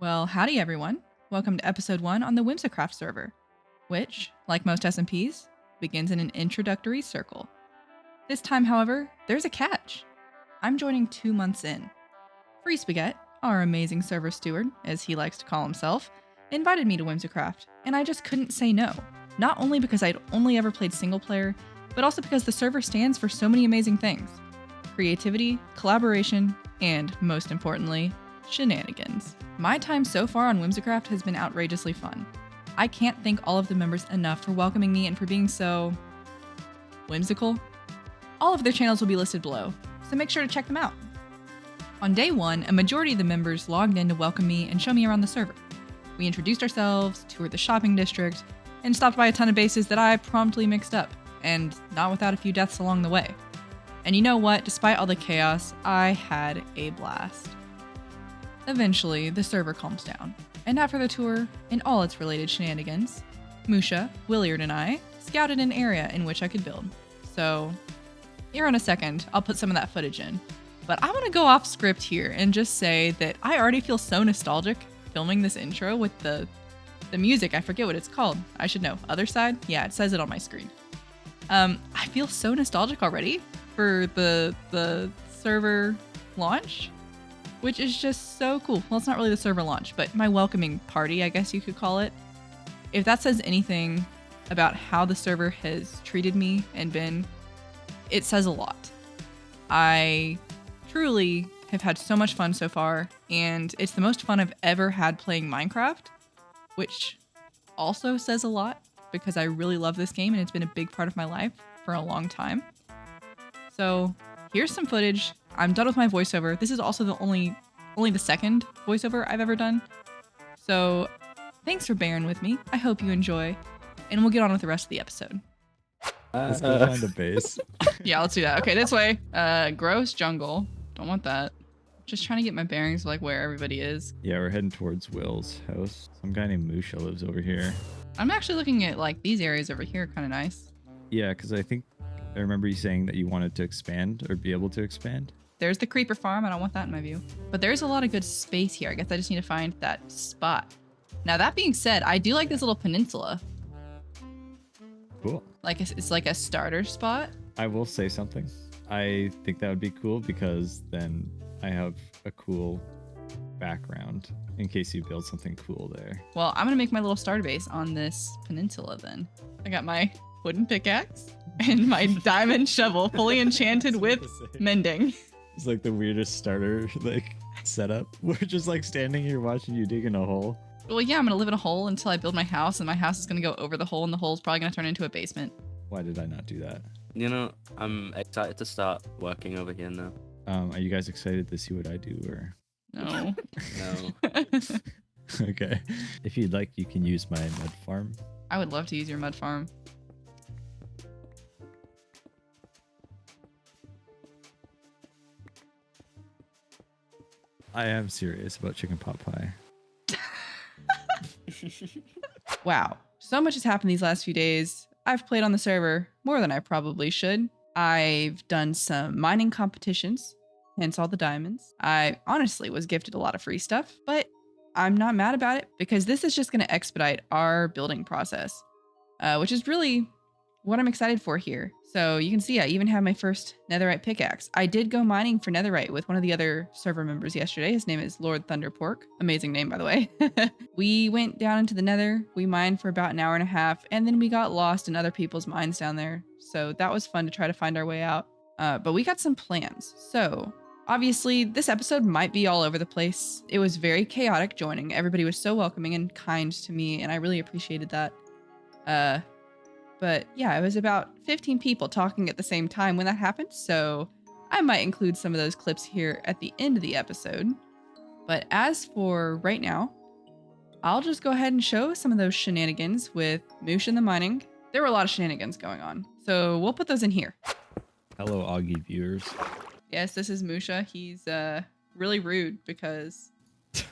Well, howdy everyone. Welcome to episode 1 on the Whimsicraft server, which, like most SMPs, begins in an introductory circle. This time, however, there's a catch. I'm joining 2 months in. FreeSpaghet, our amazing server steward, as he likes to call himself, invited me to Whimsicraft, and I just couldn't say no. Not only because I'd only ever played single player, but also because the server stands for so many amazing things. Creativity, collaboration, and, most importantly, shenanigans. My time so far on Whimsicraft has been outrageously fun. I can't thank all of the members enough for welcoming me and for being so whimsical. All of their channels will be listed below, so make sure to check them out. On day 1, a majority of the members logged in to welcome me and show me around the server. We introduced ourselves, toured the shopping district, and stopped by a ton of bases that I promptly mixed up, and not without a few deaths along the way. And you know what? Despite all the chaos, I had a blast. Eventually, the server calms down, and after the tour and all its related shenanigans, Moosha, Williard, and I scouted an area in which I could build. So, here in a second, I'll put some of that footage in. But I want to go off script here and just say that I already feel so nostalgic filming this intro with the music. I forget what it's called. I should know. Other side? Yeah, it says it on my screen. I feel so nostalgic already for the server launch, which is just so cool. Well, it's not really the server launch, but my welcoming party, I guess you could call it. If that says anything about how the server has treated me and been, it says a lot. I truly have had so much fun so far, and it's the most fun I've ever had playing Minecraft, which also says a lot because I really love this game and it's been a big part of my life for a long time. So here's some footage. I'm done with my voiceover. This is also only the second voiceover I've ever done. So thanks for bearing with me. I hope you enjoy, and we'll get on with the rest of the episode. Let's go find a base. Yeah, let's do that. Okay, this way. Gross jungle. Don't want that. Just trying to get my bearings of like where everybody is. Yeah, we're heading towards Will's house. Some guy named Moosha lives over here. I'm actually looking at like these areas over here, kind of nice. Yeah, because I remember you saying that you wanted to expand or be able to expand. There's the creeper farm. I don't want that in my view. But there's a lot of good space here. I guess I just need to find that spot. Now, that being said, I do like this little peninsula. Cool. Like it's like a starter spot. I will say something. I think that would be cool because then I have a cool background in case you build something cool there. Well, I'm going to make my little starter base on this peninsula then. I got my wooden pickaxe and my diamond shovel fully enchanted with mending. It's like the weirdest starter setup. We're just like standing here watching you dig in a hole. Well, yeah, I'm going to live in a hole until I build my house, and my house is going to go over the hole, and the hole's probably going to turn into a basement. Why did I not do that? You know, I'm excited to start working over here now. Are you guys excited to see what I do or? No. No. Okay. If you'd like, you can use my mud farm. I would love to use your mud farm. I am serious about chicken pot pie. Wow, so much has happened these last few days. I've played on the server more than I probably should. I've done some mining competitions, hence all the diamonds. I honestly was gifted a lot of free stuff, but I'm not mad about it because this is just going to expedite our building process, which is really what I'm excited for here. So you can see I even have my first netherite pickaxe. I did go mining for netherite with one of the other server members yesterday. His name is Lord Thunderpork. Amazing name, by the way. We went down into the nether. We mined for about an hour and a half, and then we got lost in other people's mines down there. So that was fun to try to find our way out. But we got some plans. So obviously this episode might be all over the place. It was very chaotic joining. Everybody was so welcoming and kind to me, and I really appreciated that. But yeah, it was about 15 people talking at the same time when that happened, so I might include some of those clips here at the end of the episode. But as for right now, I'll just go ahead and show some of those shenanigans with Moosh and the mining. There were a lot of shenanigans going on, so we'll put those in here. Hello, Augie viewers. Yes, this is Moosha. He's really rude because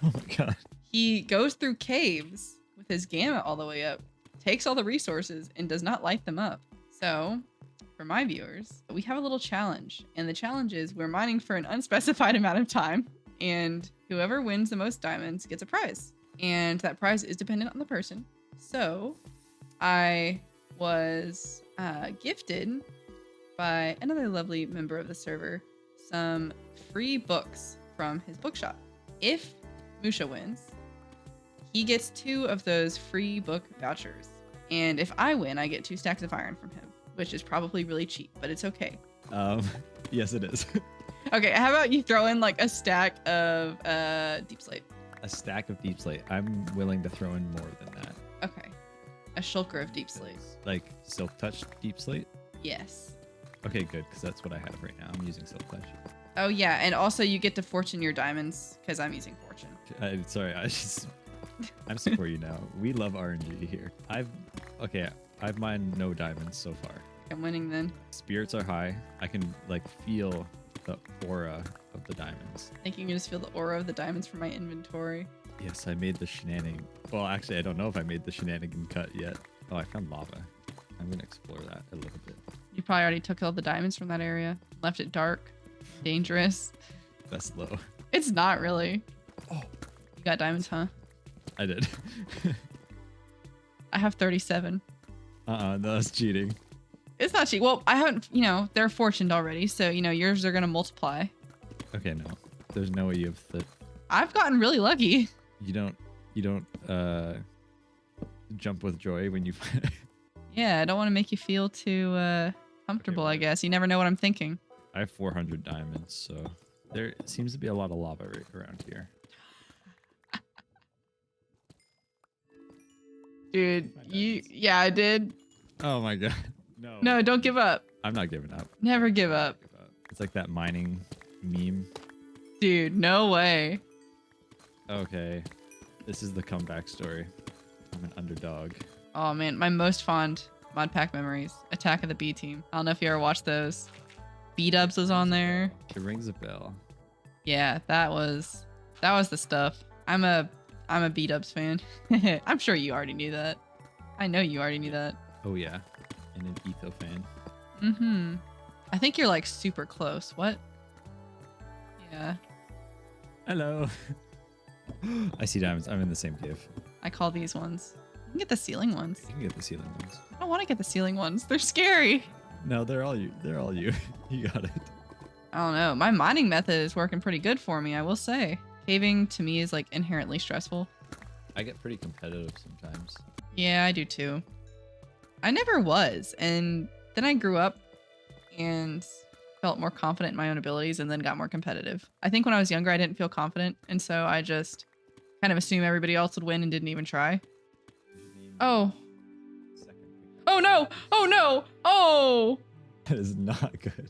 Oh my god. he goes through caves with his gamut all the way up, takes all the resources, and does not light them up. So, for my viewers, we have a little challenge. And the challenge is we're mining for an unspecified amount of time. And whoever wins the most diamonds gets a prize. And that prize is dependent on the person. So I was gifted by another lovely member of the server some free books from his bookshop. If Moosha wins, he gets 2 of those free book vouchers. And if I win, I get 2 stacks of iron from him, which is probably really cheap, but it's okay. Yes, it is. Okay, how about you throw in like a stack of deep slate? A stack of deep slate. I'm willing to throw in more than that. Okay. A shulker of deep slate. Like silk touch deep slate? Yes. Okay, good, because that's what I have right now. I'm using silk touch. Oh yeah, and also you get to fortune your diamonds because I'm using fortune. Sorry, I'm for you now. We love RNG here. I've mined no diamonds so far. I'm winning then. Spirits are high. I can like feel the aura of the diamonds. I think you can just feel the aura of the diamonds from my inventory. Yes, I made the shenanigan. Well, actually, I don't know if I made the shenanigan cut yet. Oh, I found lava. I'm gonna explore that a little bit. You probably already took all the diamonds from that area. Left it dark, dangerous. That's low. It's not really. Oh, You got diamonds, huh? I did. I have 37. No, that's cheating. It's not cheap. Well, I haven't, they're fortuned already. So, yours are going to multiply. Okay, no. There's no way you have I've gotten really lucky. You don't jump with joy when you Yeah, I don't want to make you feel too comfortable, Okay, I guess. You never know what I'm thinking. I have 400 diamonds, so there seems to be a lot of lava right around here. Dude, yeah, I did. Oh my god. No, don't give up. I'm not giving up. Never give up. It's like that mining meme. Dude, no way. Okay. This is the comeback story. I'm an underdog. Oh man, my most fond mod pack memories. Attack of the B team. I don't know if you ever watched those. B-dubs was on there. It rings a bell. Yeah, that was the stuff. I'm a B-dubs fan. I'm sure you already knew that. I know you already knew that. Oh yeah. And an Etho fan. Mm-hmm. I think you're like super close. What? Yeah. Hello. I see diamonds. I'm in the same cave. I call these ones. You can get the ceiling ones. You can get the ceiling ones. I don't want to get the ceiling ones. They're scary. No, they're all you. They're all you. You got it. I don't know. My mining method is working pretty good for me, I will say. Caving to me is like inherently stressful. I get pretty competitive sometimes. Yeah, I do too. I never was. And then I grew up and felt more confident in my own abilities and then got more competitive. I think when I was younger, I didn't feel confident. And so I just kind of assumed everybody else would win and didn't even try. Oh. Oh no. Oh no. Oh. That is not good.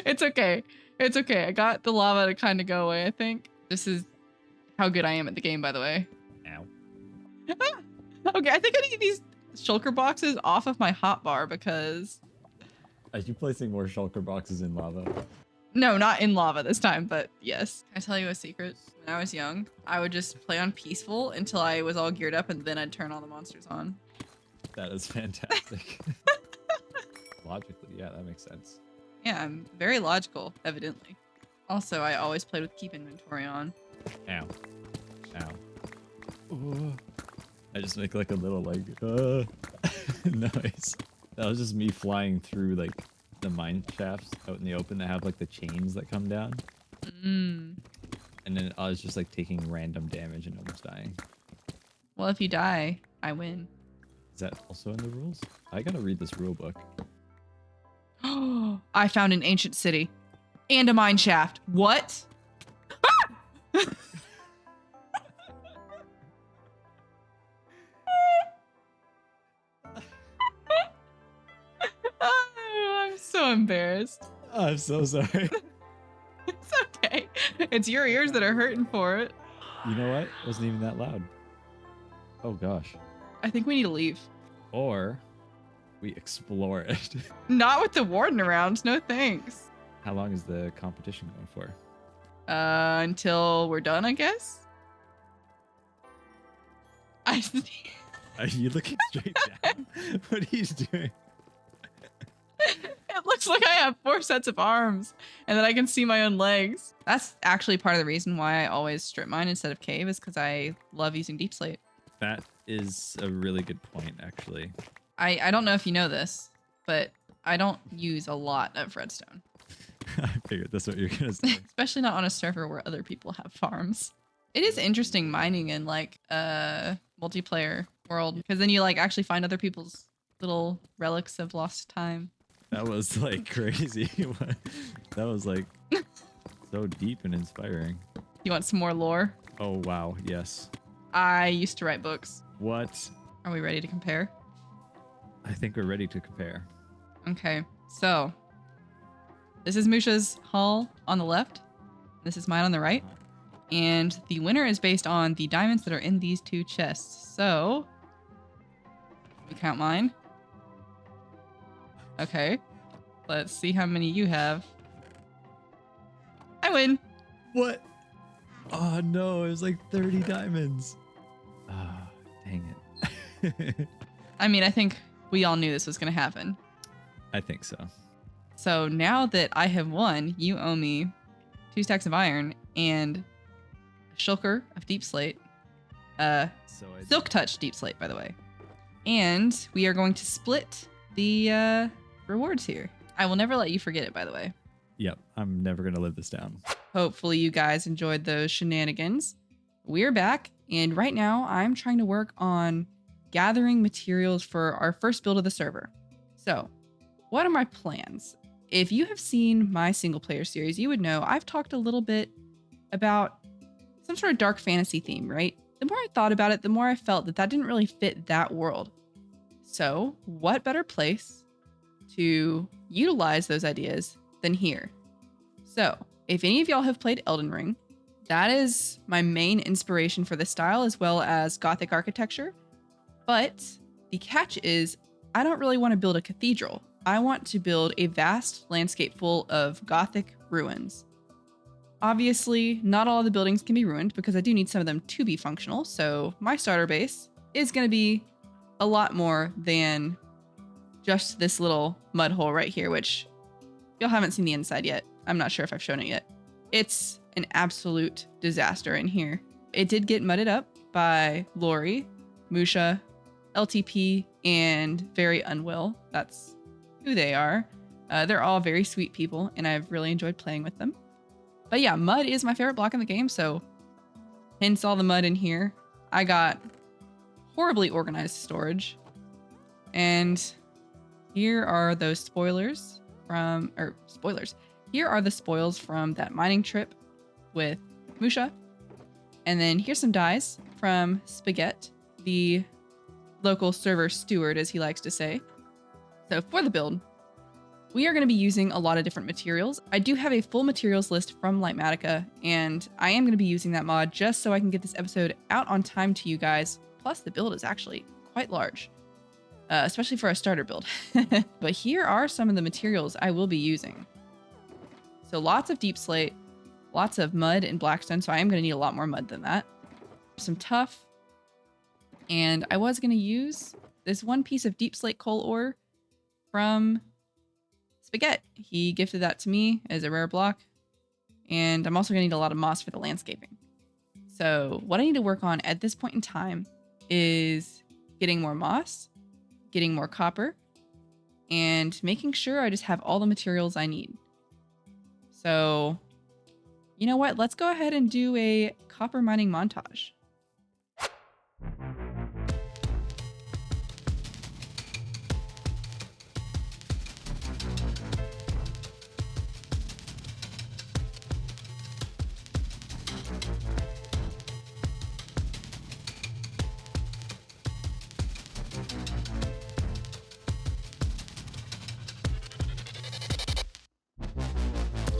It's okay. It's okay. I got the lava to kind of go away, I think. This is how good I am at the game, by the way. Ow. Okay, I think I need to get these shulker boxes off of my hotbar because... Are you placing more shulker boxes in lava? No, not in lava this time, but yes. Can I tell you a secret? When I was young, I would just play on peaceful until I was all geared up and then I'd turn all the monsters on. That is fantastic. Logically, yeah, that makes sense. Yeah, I'm very logical, evidently. Also, I always played with keep inventory on. Ow. Ow. Ooh. I just make like a little like noise. That was just me flying through like the mine shafts out in the open that have like the chains that come down. Mm. And then I was just like taking random damage and almost dying. Well, if you die, I win. Is that also in the rules? I gotta read this rule book. I found an ancient city and a mine shaft. What? I'm so embarrassed. I'm so sorry. It's okay. It's your ears that are hurting for it. You know what? It wasn't even that loud. Oh gosh. I think we need to leave. Or we explore it. Not with the warden around. No thanks. How long is the competition going for? Until we're done, I guess. I see. Are you looking straight down? What are you doing? It looks like I have 4 sets of arms and that I can see my own legs. That's actually part of the reason why I always strip mine instead of cave, is because I love using deep slate. That is a really good point, actually. I don't know if you know this, but I don't use a lot of redstone. I figured that's what you're going to say. Especially not on a server where other people have farms. It is interesting mining in like a multiplayer world, because then you like actually find other people's little relics of lost time. That was like crazy. That was like so deep and inspiring. You want some more lore? Oh, wow. Yes. I used to write books. What? Are we ready to compare? I think we're ready to compare. Okay, so this is Moosha's haul on the left. This is mine on the right. And the winner is based on the diamonds that are in these 2 chests. So, we count mine. Okay, let's see how many you have. I win. What? Oh, no. It was like 30 diamonds. Ah, dang it. I mean, I think we all knew this was going to happen. I think so. So now that I have won, you owe me 2 stacks of iron and a shulker of deep slate. Silk touch deep slate, by the way. And we are going to split the rewards here. I will never let you forget it, by the way. Yep. I'm never going to live this down. Hopefully you guys enjoyed those shenanigans. We're back, and right now I'm trying to work on gathering materials for our first build of the server. So, what are my plans? If you have seen my single player series, you would know I've talked a little bit about some sort of dark fantasy theme, right? The more I thought about it, the more I felt that that didn't really fit that world. So, what better place to utilize those ideas than here? So, if any of y'all have played Elden Ring, that is my main inspiration for the style, as well as Gothic architecture. But the catch is, I don't really want to build a cathedral. I want to build a vast landscape full of Gothic ruins. Obviously, not all of the buildings can be ruined because I do need some of them to be functional. So my starter base is going to be a lot more than just this little mud hole right here, which y'all haven't seen the inside yet. I'm not sure if I've shown it yet. It's an absolute disaster in here. It did get mudded up by Loori, Moosha, LTP, and Very Unwell. That's who they are. They're all very sweet people, and I've really enjoyed playing with them. But yeah, mud is my favorite block in the game, so hence all the mud in here. I got horribly organized storage. And here are those spoilers from, or spoilers. Here are the spoils from that mining trip with Moosha. And then here's some dyes from Spaghet, the local server steward, as he likes to say. So for the build, we are going to be using a lot of different materials. I do have a full materials list from Lightmatica, and I am going to be using that mod just so I can get this episode out on time to you guys. Plus, the build is actually quite large, especially for a starter build. But here are some of the materials I will be using. So lots of deep slate, lots of mud and blackstone, so I am going to need a lot more mud than that. Some tuff, and I was going to use this one piece of deep slate coal ore from Spaghet. He gifted that to me as a rare block, and I'm also going to need a lot of moss for the landscaping. So what I need to work on at this point in time is getting more moss, getting more copper, and making sure I just have all the materials I need. So, you know what? Let's go ahead and do a copper mining montage.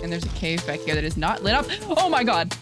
And there's a cave back here that is not lit up. Oh my god!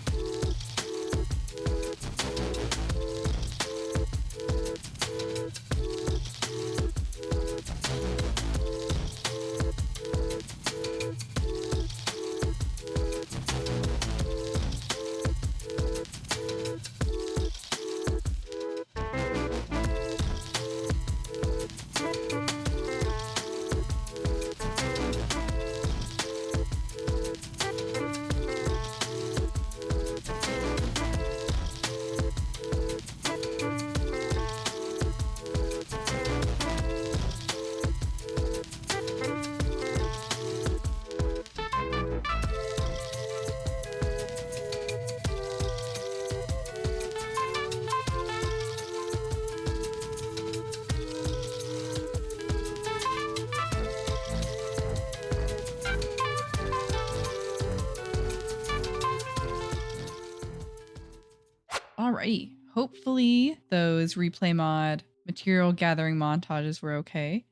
Alrighty. Hopefully those replay mod material gathering montages were okay.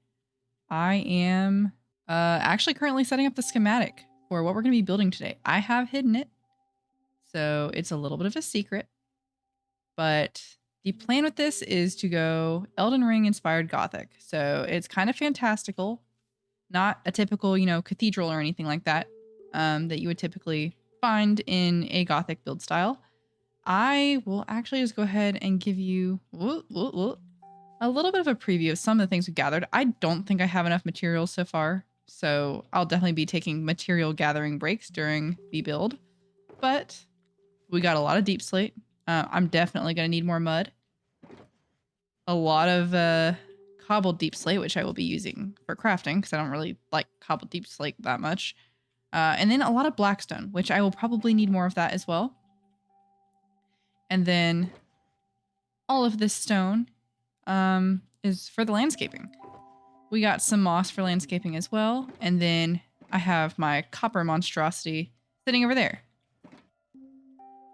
I am actually currently setting up the schematic for what we're going to be building today. I have hidden it, so it's a little bit of a secret. But the plan with this is to go Elden Ring inspired gothic. So it's kind of fantastical, not a typical, cathedral or anything like that that you would typically find in a gothic build style. I will actually just go ahead and give you a little bit of a preview of some of the things we've gathered. I don't think I have enough materials so far, so I'll definitely be taking material gathering breaks during the build. But we got a lot of deep slate. I'm definitely going to need more mud. A lot of cobbled deep slate, which I will be using for crafting because I don't really like cobbled deep slate that much. And then a lot of blackstone, which I will probably need more of that as well. And then all of this stone is for the landscaping. We got some moss for landscaping as well. And then I have my copper monstrosity sitting over there.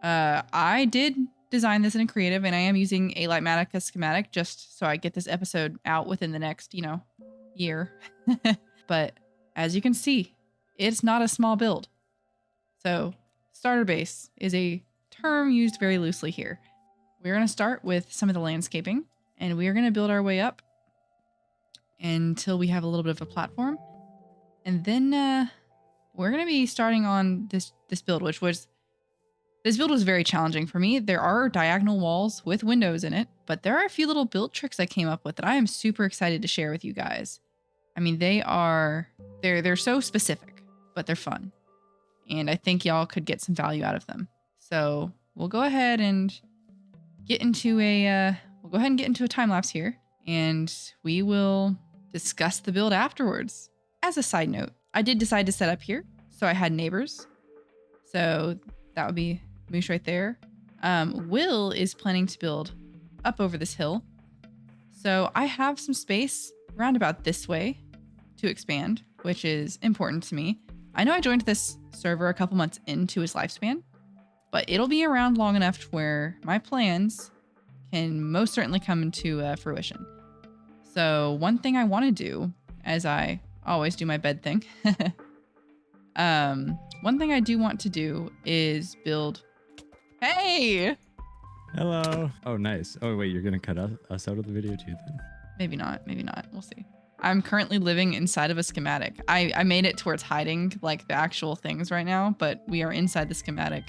I did design this in a creative, and I am using a Lightmatica schematic just so I get this episode out within the next, year. But as you can see, it's not a small build. So starter base is a term used very loosely here. We're going to start with some of the landscaping, and we are going to build our way up until we have a little bit of a platform. And then we're going to be starting on this build, this build was very challenging for me. There are diagonal walls with windows in it, but there are a few little build tricks I came up with that I am super excited to share with you guys. I mean, they're so specific, but they're fun. And I think y'all could get some value out of them. So we'll go ahead and get into a time lapse here, and we will discuss the build afterwards. As a side note, I did decide to set up here, so I had neighbors. So that would be Moosh right there. Will is planning to build up over this hill. So I have some space round about this way to expand, which is important to me. I know I joined this server a couple months into his lifespan, but it'll be around long enough to where my plans can most certainly come into fruition. So one thing I want to do, as I always do my bed thing, one thing I do want to do is build... Hey! Hello. Oh, nice. Oh, wait, you're going to cut us out of the video too then? Maybe not. Maybe not. We'll see. I'm currently living inside of a schematic. I made it to where it's hiding like the actual things right now, but we are inside the schematic.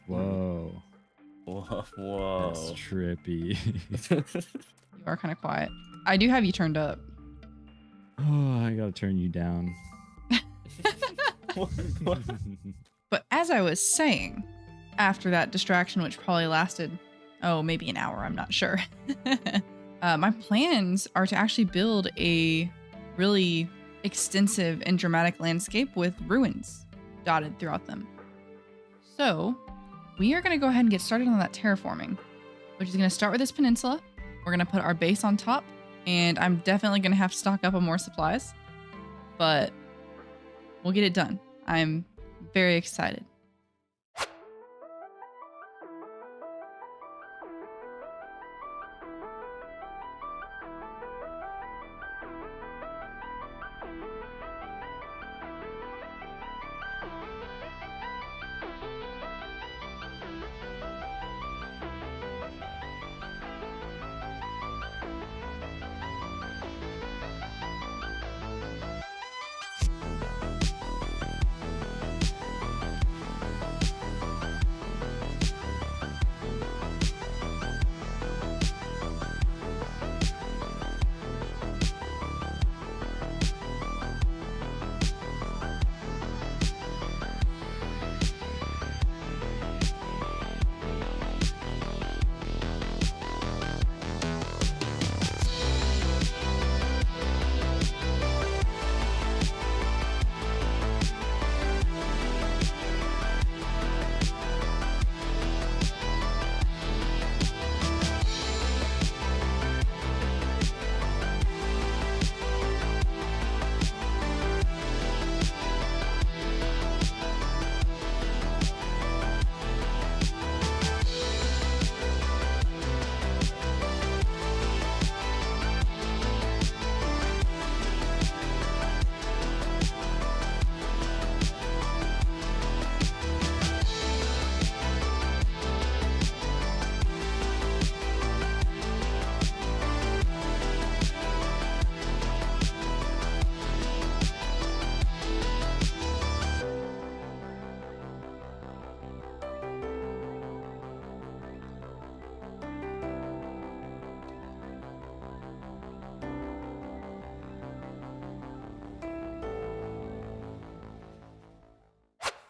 Whoa. Whoa. That's trippy. You are kind of quiet. I do have you turned up. Oh, I gotta turn you down. But as I was saying, after that distraction, which probably lasted, maybe an hour, I'm not sure. My plans are to actually build a really extensive and dramatic landscape with ruins dotted throughout them. So we are going to go ahead and get started on that terraforming, which is going to start with this peninsula. We're going to put our base on top, and I'm definitely going to have to stock up on more supplies, but we'll get it done. I'm very excited.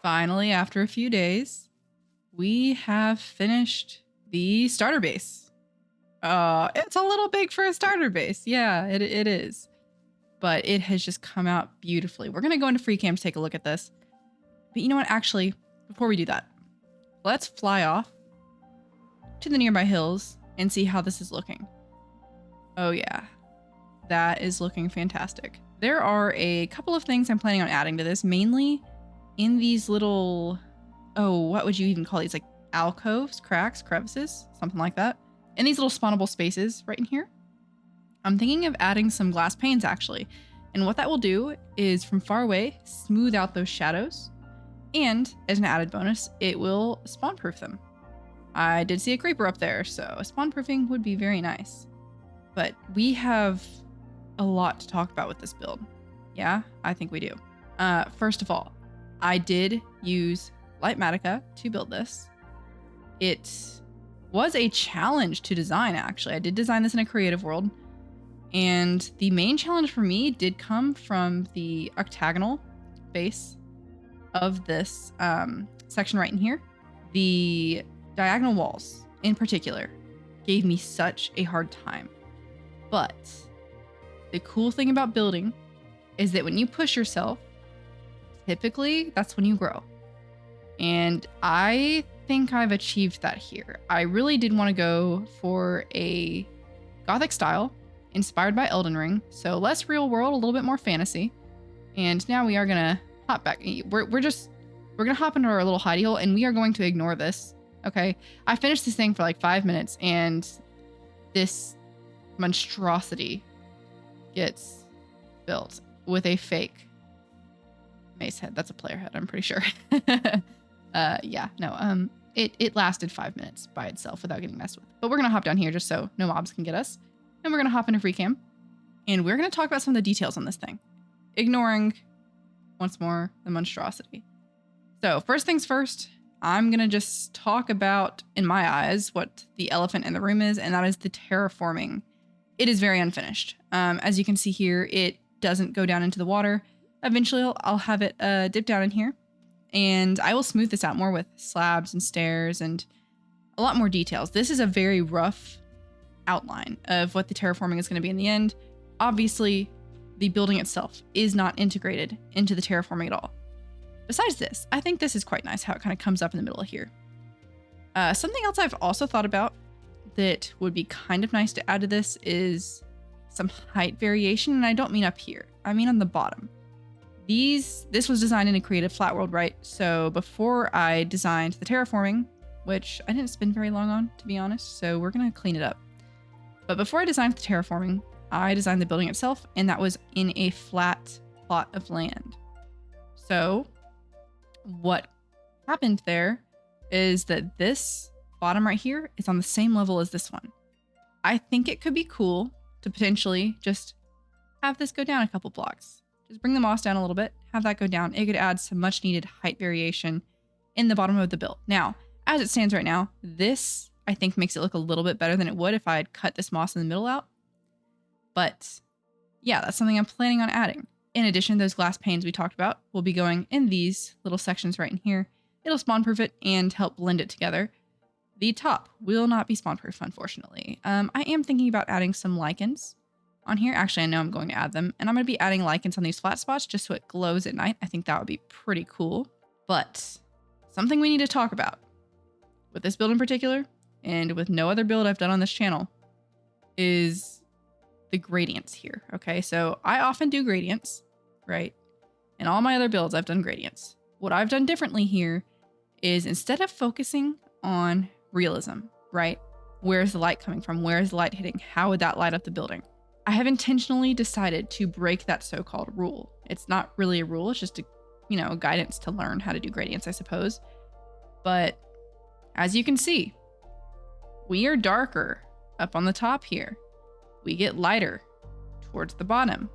Finally, after a few days, we have finished the starter base. It's a little big for a starter base. Yeah, it is. But it has just come out beautifully. We're going to go into FreeCam to take a look at this. But you know what? Actually, before we do that, let's fly off to the nearby hills and see how this is looking. Oh yeah, that is looking fantastic. There are a couple of things I'm planning on adding to this, mainly in these little, what would you even call these? Like alcoves, cracks, crevices, something like that. In these little spawnable spaces right in here. I'm thinking of adding some glass panes actually. And what that will do is from far away, smooth out those shadows. And as an added bonus, it will spawn proof them. I did see a creeper up there, so spawn proofing would be very nice. But we have a lot to talk about with this build. Yeah, I think we do. First of all, I did use Lightmatica to build this. It was a challenge to design, actually. I did design this in a creative world. And the main challenge for me did come from the octagonal base of this section right in here. The diagonal walls, in particular, gave me such a hard time. But the cool thing about building is that when you push yourself, typically that's when you grow. And I think I've achieved that here. I really did want to go for a gothic style inspired by Elden Ring. So less real world, a little bit more fantasy. And now we are going to hop back. We're going to hop into our little hidey hole and we are going to ignore this. Okay. I finished this thing for like 5 minutes and this monstrosity gets built with a fake mace head. That's a player head, I'm pretty sure. It lasted 5 minutes by itself without getting messed with. But we're going to hop down here just so no mobs can get us. And we're going to hop into FreeCam. And we're going to talk about some of the details on this thing. Ignoring, once more, the monstrosity. So first things first, I'm going to just talk about, in my eyes, what the elephant in the room is. And that is the terraforming. It is very unfinished. As you can see here, it doesn't go down into the water. Eventually, I'll have it dip down in here. And I will smooth this out more with slabs and stairs and a lot more details. This is a very rough outline of what the terraforming is going to be in the end. Obviously, the building itself is not integrated into the terraforming at all. Besides this, I think this is quite nice how it kind of comes up in the middle of here. Something else I've also thought about that would be kind of nice to add to this is some height variation, and I don't mean up here. I mean on the bottom. This was designed in a creative flat world, right? So before I designed the terraforming, which I didn't spend very long on, to be honest, so we're going to clean it up. But before I designed the terraforming, I designed the building itself, and that was in a flat plot of land. So what happened there is that this bottom right here is on the same level as this one. I think it could be cool to potentially just have this go down a couple blocks. Just bring the moss down a little bit, have that go down. It could add some much needed height variation in the bottom of the build. Now, as it stands right now, this I think makes it look a little bit better than it would if I had cut this moss in the middle out. But yeah, that's something I'm planning on adding. In addition, those glass panes we talked about will be going in these little sections right in here. It'll spawn proof it and help blend it together. The top will not be spawn proof, unfortunately. I am thinking about adding some lichens on here. Actually, I know I'm going to add them, and I'm going to be adding lichens on these flat spots just so it glows at night. I think that would be pretty cool. But something we need to talk about with this build in particular, and with no other build I've done on this channel, is the gradients here. Okay, so I often do gradients, right? In all my other builds, I've done gradients. What I've done differently here is instead of focusing on realism, right? Where's the light coming from? Where is the light hitting? How would that light up the building? I have intentionally decided to break that so-called rule. It's not really a rule. It's just a, guidance to learn how to do gradients, I suppose. But as you can see, we are darker up on the top here. We get lighter towards the bottom.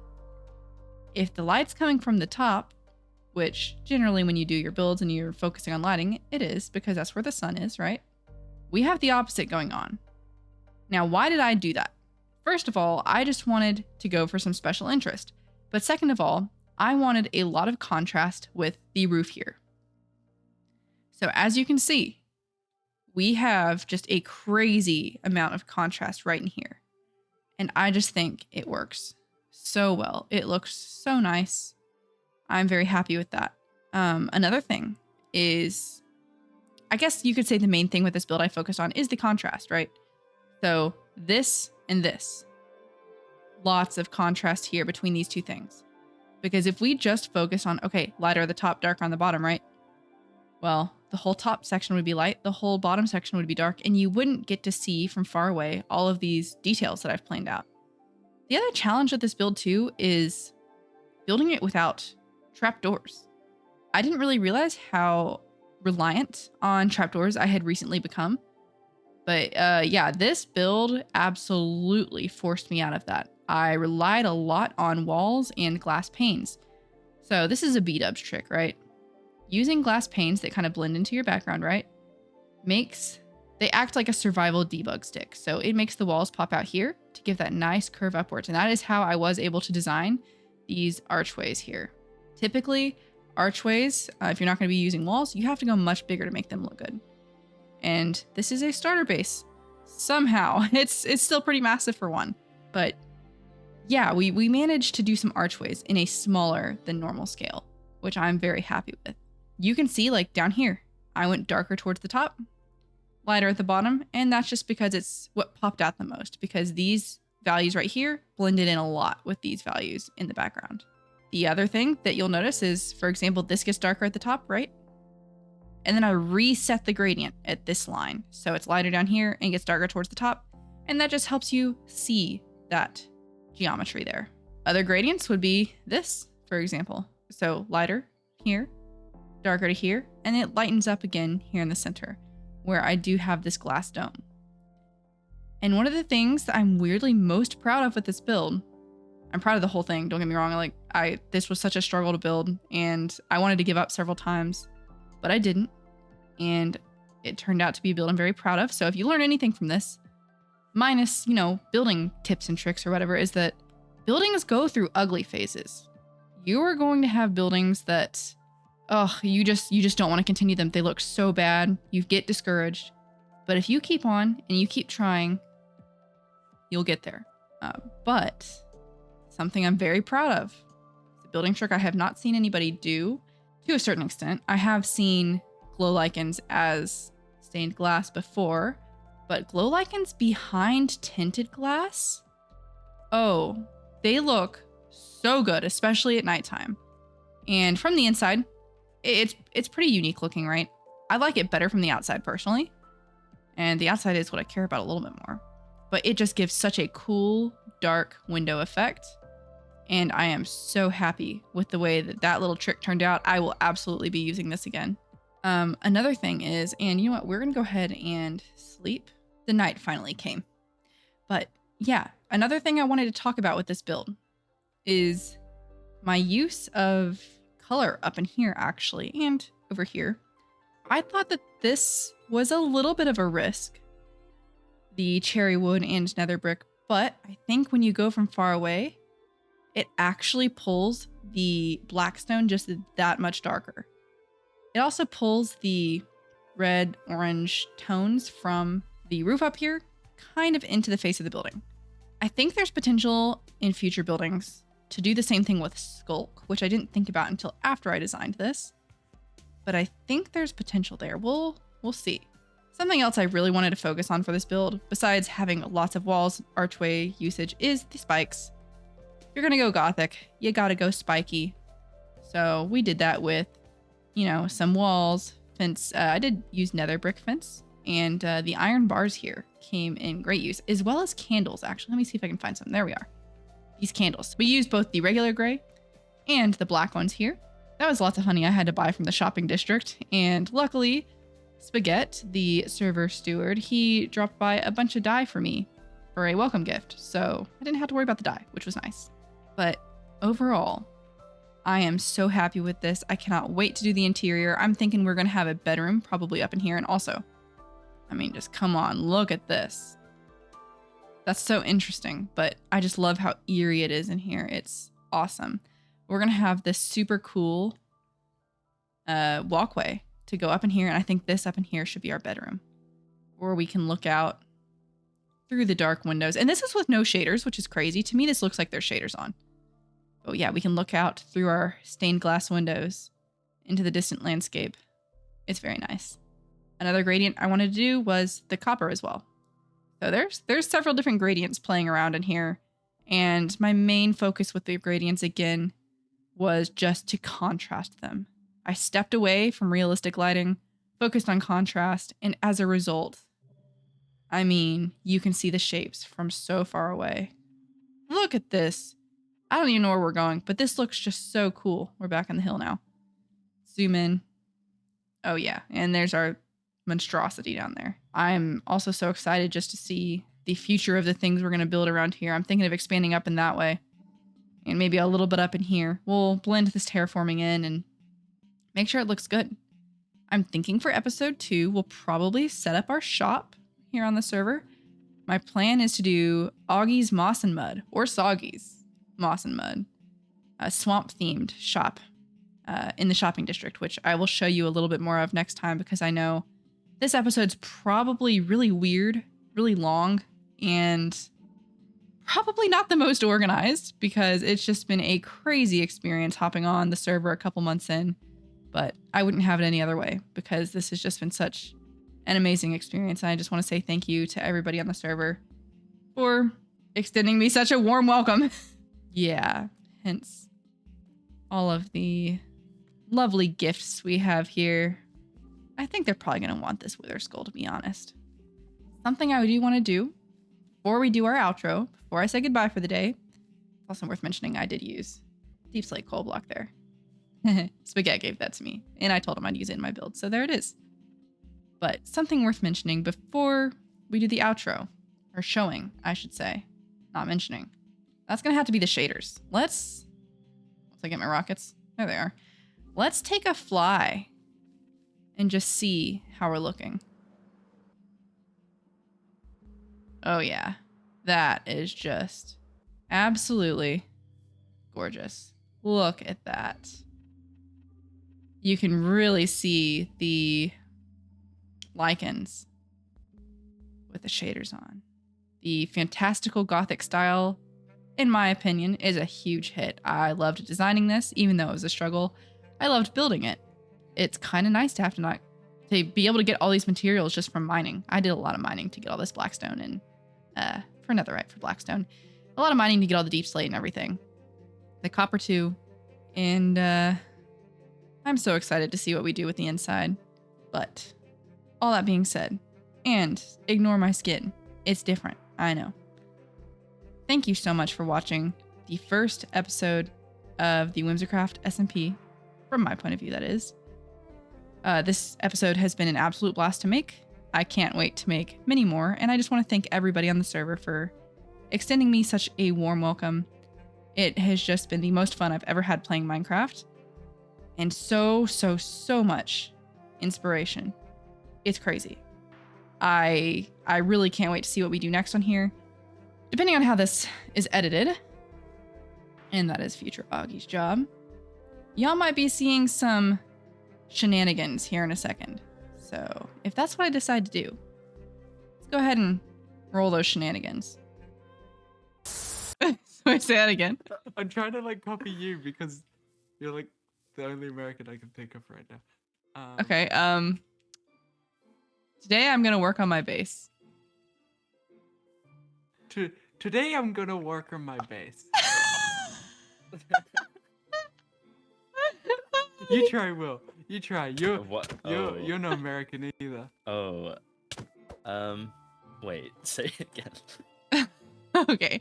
If the light's coming from the top, which generally when you do your builds and you're focusing on lighting, it is because that's where the sun is, right? We have the opposite going on. Now, why did I do that? First of all, I just wanted to go for some special interest. But second of all, I wanted a lot of contrast with the roof here. So as you can see, we have just a crazy amount of contrast right in here. And I just think it works so well. It looks so nice. I'm very happy with that. Another thing is, I guess you could say the main thing with this build I focused on is the contrast, right? So this and this. Lots of contrast here between these two things. Because if we just focus on, okay, lighter at the top, darker on the bottom, right? Well, the whole top section would be light, the whole bottom section would be dark, and you wouldn't get to see from far away all of these details that I've planned out. The other challenge with this build too is building it without trapdoors. I didn't really realize how reliant on trapdoors I had recently become. But yeah, this build absolutely forced me out of that. I relied a lot on walls and glass panes. So this is a B-dubs trick, right? Using glass panes that kind of blend into your background, right? They act like a survival debug stick. So it makes the walls pop out here to give that nice curve upwards. And that is how I was able to design these archways here. Typically, archways, if you're not going to be using walls, you have to go much bigger to make them look good. And this is a starter base. Somehow, it's still pretty massive for one. But yeah, we managed to do some archways in a smaller than normal scale, which I'm very happy with. You can see, like, down here, I went darker towards the top, lighter at the bottom, and that's just because it's what popped out the most, because these values right here blended in a lot with these values in the background. The other thing that you'll notice is, for example, this gets darker at the top, right? And then I reset the gradient at this line, so it's lighter down here and gets darker towards the top, and that just helps you see that geometry there. Other gradients would be this, for example. So lighter here, darker to here, and it lightens up again here in the center, where I do have this glass dome. And one of the things that I'm weirdly most proud of with this build, I'm proud of the whole thing, don't get me wrong, this was such a struggle to build, and I wanted to give up several times, but I didn't, and it turned out to be a build I'm very proud of. So if you learn anything from this, minus, building tips and tricks or whatever, is that buildings go through ugly phases. You are going to have buildings that, you just don't want to continue them. They look so bad. You get discouraged. But if you keep on and you keep trying, you'll get there. But something I'm very proud of, it's a building trick I have not seen anybody do to a certain extent. I have seen glow lichens as stained glass before, but glow lichens behind tinted glass, they look so good, especially at nighttime. And from the inside, it's pretty unique looking, right? I like it better from the outside personally. And the outside is what I care about a little bit more. But it just gives such a cool, dark window effect. And I am so happy with the way that little trick turned out. I will absolutely be using this again. Another thing is, and you know what? We're going to go ahead and sleep. The night finally came. But yeah, another thing I wanted to talk about with this build is my use of color up in here, actually, and over here. I thought that this was a little bit of a risk, the cherry wood and nether brick, but I think when you go from far away, it actually pulls the blackstone just that much darker. It also pulls the red, orange tones from the roof up here kind of into the face of the building. I think there's potential in future buildings to do the same thing with Skulk, which I didn't think about until after I designed this. But I think there's potential there. We'll see. Something else I really wanted to focus on for this build, besides having lots of walls, archway usage, is the spikes. If you're gonna go gothic, you gotta go spiky. So we did that with, some walls, fence. I did use nether brick fence, and the iron bars here came in great use, as well as candles. Actually, let me see if I can find some. There we are. These candles. We used both the regular gray and the black ones here. That was lots of honey I had to buy from the shopping district. And luckily, Spaghet, the server steward, he dropped by a bunch of dye for me for a welcome gift. So I didn't have to worry about the dye, which was nice. But overall, I am so happy with this. I cannot wait to do the interior. I'm thinking we're going to have a bedroom probably up in here. And also, just come on, look at this. That's so interesting, but I just love how eerie it is in here. It's awesome. We're going to have this super cool walkway to go up in here, and I think this up in here should be our bedroom. Or we can look out through the dark windows. And this is with no shaders, which is crazy. To me, this looks like there's shaders on. But yeah, we can look out through our stained glass windows into the distant landscape. It's very nice. Another gradient I wanted to do was the copper as well. So there's several different gradients playing around in here. And my main focus with the gradients, again, was just to contrast them. I stepped away from realistic lighting, focused on contrast, and as a result, I mean, you can see the shapes from so far away. Look at this. I don't even know where we're going, but this looks just so cool. We're back on the hill now. Zoom in. Oh yeah, and there's our monstrosity down there. I'm also so excited just to see the future of the things we're going to build around here. I'm thinking of expanding up in that way. And maybe a little bit up in here. We'll blend this terraforming in and make sure it looks good. I'm thinking for episode 2, we'll probably set up our shop here on the server. My plan is to do Augie's Moss and Mud, or Soggy's Moss and Mud, a swamp-themed shop in the shopping district, which I will show you a little bit more of next time because I know this episode's probably really weird, really long, and probably not the most organized because it's just been a crazy experience hopping on the server a couple months in. But I wouldn't have it any other way because this has just been such an amazing experience. And I just want to say thank you to everybody on the server for extending me such a warm welcome. Yeah, hence all of the lovely gifts we have here. I think they're probably going to want this wither skull, to be honest. Something I do want to do before we do our outro, before I say goodbye for the day, it's also worth mentioning I did use deep slate coal block there. Spaghet gave that to me, and I told him I'd use it in my build, so there it is. But something worth mentioning before we do the outro, or showing, I should say, not mentioning. That's going to have to be the shaders. Once I get my rockets, there they are. Let's take a fly and just see how we're looking. Oh yeah, that is just absolutely gorgeous. Look at that. You can really see the lichens with the shaders on. The fantastical gothic style, in my opinion, is a huge hit. I loved designing this, even though it was a struggle. I loved building it. It's kind of nice to have to be able to get all these materials just from mining. I did a lot of mining to get all this blackstone and for netherite for blackstone. A lot of mining to get all the deep slate and everything. The copper too. And I'm so excited to see what we do with the inside. But all that being said, and ignore my skin. It's different. I know. Thank you so much for watching the first episode of the Whimsicraft SMP, from my point of view, that is. This episode has been an absolute blast to make. I can't wait to make many more, and I just want to thank everybody on the server for extending me such a warm welcome. It has just been the most fun I've ever had playing Minecraft, and so much inspiration. It's crazy. I really can't wait to see what we do next on here. Depending on how this is edited, and that is future Augie's job, y'all might be seeing some shenanigans here in a second. So if that's what I decide to do, let's go ahead and roll those shenanigans. Wait, say that again. I'm trying to like copy you because you're like the only American I can think of right now. Okay. Today I'm gonna work on my base. Today I'm gonna work on my base. You try, Will. You try. You're not American either. Oh. Wait. Say it again. Okay.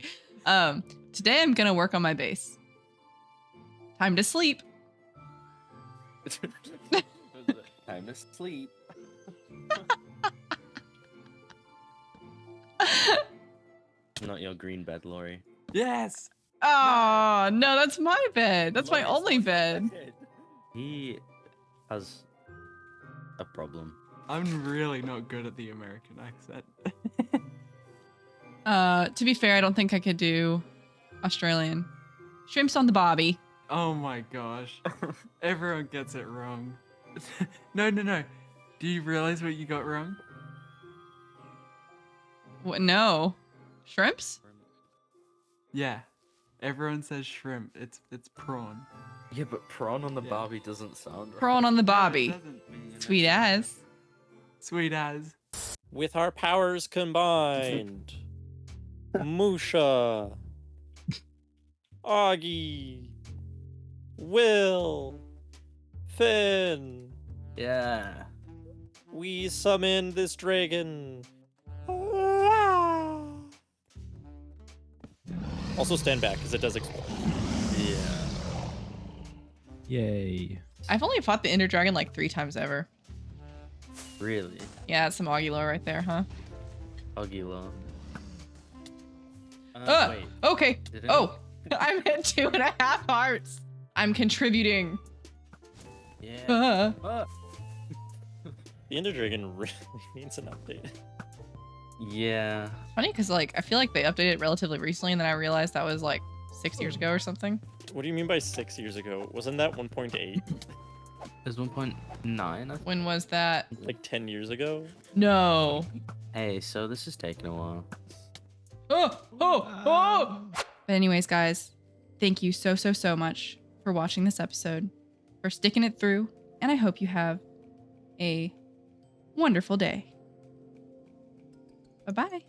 Today I'm gonna work on my base. Time to sleep. Time to sleep. Not your green bed, Loori. Yes. Oh no, that's my bed. That's my Loori's only not bed. He has a problem. I'm really not good at the American accent. To be fair, I don't think I could do Australian. Shrimps on the bobby. Oh my gosh. Everyone gets it wrong. No, no, no. Do you realize what you got wrong? What? No. Shrimps? Yeah. Everyone says shrimp. It's prawn. Yeah, but prawn on the Yeah. Barbie doesn't sound right. Prawn on the No, it bobby. doesn't. Sweet as. Sweet as. With our powers combined, Moosha, Augie, Will, Finn, Yeah. we summon this dragon. Also stand back, because it does explode. Yeah. Yay. I've only fought the Ender Dragon like 3 times ever. Really? Yeah, that's some Augilo right there, huh? Augilo. Ah, Wait. okay. Did it? Oh, I'm at 2.5 hearts. I'm contributing. Yeah. Ah. The Ender Dragon really needs an update. Yeah. Funny because like I feel like they updated it relatively recently, and then I realized that was like 6 years ago or something. What do you mean by 6 years ago? Wasn't that 1.8? There's 1.9, I think. When was that? Like 10 years ago? No. Hey, so this is taking a while. Oh. But anyways, guys, thank you so much for watching this episode, for sticking it through, and I hope you have a wonderful day. Bye-bye.